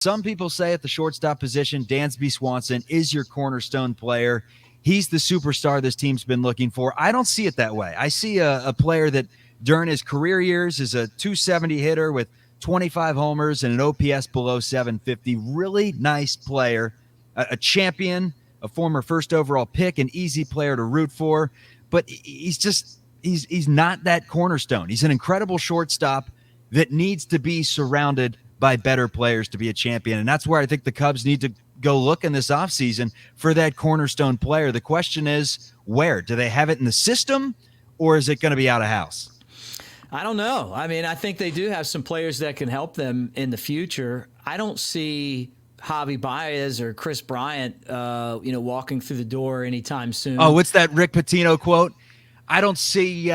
Some people say at the shortstop position, Dansby Swanson is your cornerstone player. He's the superstar this team's been looking for. I don't see it that way. I see a player that during his career years is a 270 hitter with 25 homers and an OPS below 750. Really nice player, a champion, a former first overall pick, an easy player to root for. But he's not that cornerstone. He's an incredible shortstop that needs to be surrounded by better players to be a champion. And that's where I think the Cubs need to go look in this offseason for that cornerstone player. The question is, where? Do they have it in the system, or is it going to be out of house? I don't know. I mean, I think they do have some players that can help them in the future. I don't see Javi Baez or Chris Bryant, walking through the door anytime soon. Oh, what's that Rick Pitino quote? I don't see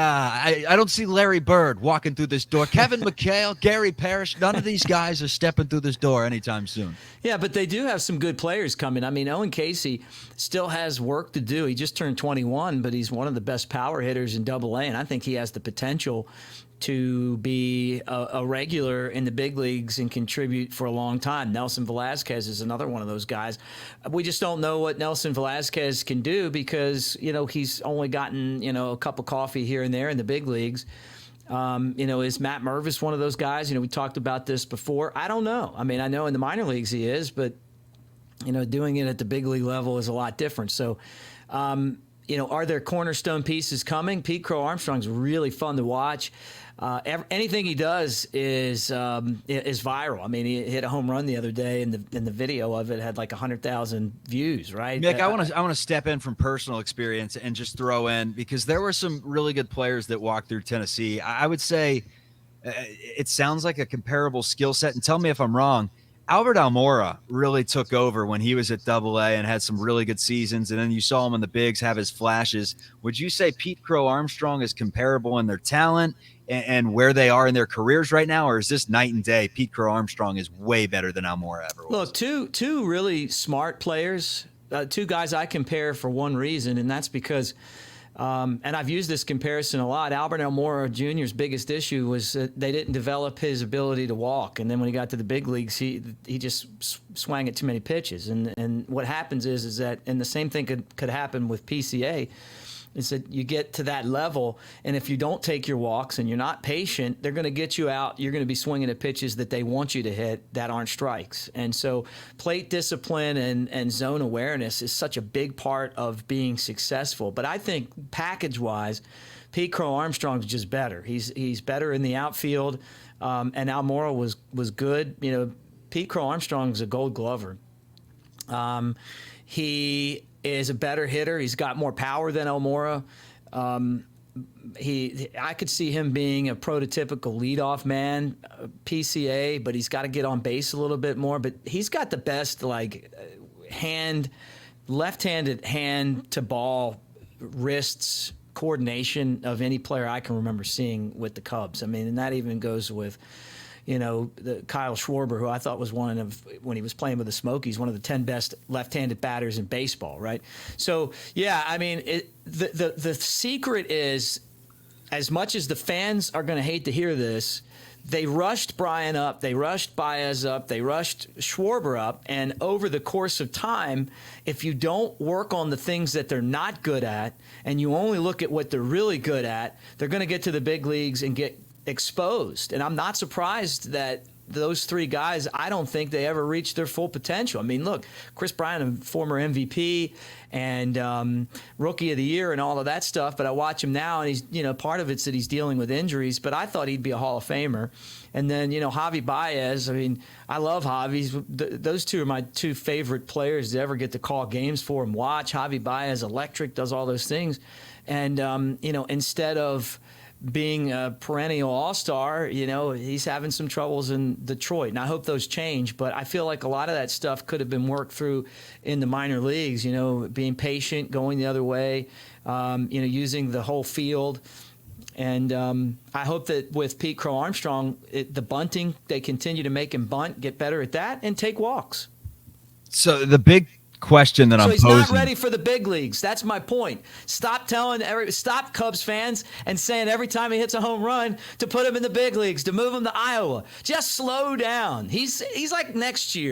Larry Bird walking through this door. Kevin McHale, Gary Parrish, none of these guys are stepping through this door anytime soon. Yeah, but they do have some good players coming. I mean, Owen Casey still has work to do. He just turned 21, but he's one of the best power hitters in Double-A, and I think he has the potential to be a regular in the big leagues and contribute for a long time. Nelson Velazquez is another one of those guys. We just don't know what Nelson Velazquez can do because, he's only gotten, a cup of coffee here and there in the big leagues. Is Matt Mervis one of those guys? We talked about this before. I don't know. I mean, I know in the minor leagues he is, but, doing it at the big league level is a lot different. So, are there cornerstone pieces coming? Pete Crow Armstrong's really fun to watch. Anything he does is viral. I mean, he hit a home run the other day, and the video of it had like 100,000 views. Right, Mick, I want to step in from personal experience and just throw in, because there were some really good players that walked through Tennessee. I would say it sounds like a comparable skill set, and tell me if I'm wrong. Albert Almora really took over when he was at Double-A and had some really good seasons, and then you saw him in the bigs have his flashes. Would you say Pete Crow Armstrong is comparable in their talent and where they are in their careers right now, or is this night and day? Pete Crow Armstrong is way better than Almora ever was. Look, two really smart players, two guys I compare for one reason, and that's because and I've used this comparison a lot. Albert Almora Jr.'s biggest issue was that they didn't develop his ability to walk. And then when he got to the big leagues, he just swang at too many pitches. And what happens is that, and the same thing could happen with PCA, is that you get to that level, and if you don't take your walks and you're not patient, they're going to get you out. You're going to be swinging at pitches that they want you to hit that aren't strikes. And so plate discipline and zone awareness is such a big part of being successful. But I think package-wise, Pete Crow Armstrong's just better. He's better in the outfield, and Almora was good. Pete Crow Armstrong's a Gold Glover. He is a better hitter. He's got more power than Almora. I could see him being a prototypical leadoff man, PCA, but he's got to get on base a little bit more. But he's got the best left-handed hand to ball, wrists, coordination of any player I can remember seeing with the Cubs. I mean, and that even goes with the Kyle Schwarber, who I thought was one of, when he was playing with the Smokies, one of the 10 best left-handed batters in baseball, right? So, yeah, I mean, the secret is, as much as the fans are going to hate to hear this, they rushed Brian up, they rushed Baez up, they rushed Schwarber up, and over the course of time, if you don't work on the things that they're not good at, and you only look at what they're really good at, they're going to get to the big leagues and get exposed. And I'm not surprised that those three guys, I don't think they ever reached their full potential. I mean, look, Chris Bryant, a former MVP and Rookie of the Year and all of that stuff, but I watch him now, and he's, part of it's that he's dealing with injuries, but I thought he'd be a Hall of Famer. And then, Javi Baez, I mean, I love Javi. Those two are my two favorite players to ever get to call games for and watch. Javi Baez, electric, does all those things. And, instead of being a perennial all-star, he's having some troubles in Detroit. And I hope those change, but I feel like a lot of that stuff could have been worked through in the minor leagues, being patient, going the other way, using the whole field. And I hope that with Pete Crow Armstrong, the bunting, they continue to make him bunt, get better at that, and take walks. So the big question that I'm posing. So he's not ready for the big leagues. That's my point. Stop Cubs fans and saying every time he hits a home run to put him in the big leagues, to move him to Iowa. Just slow down. He's like next year.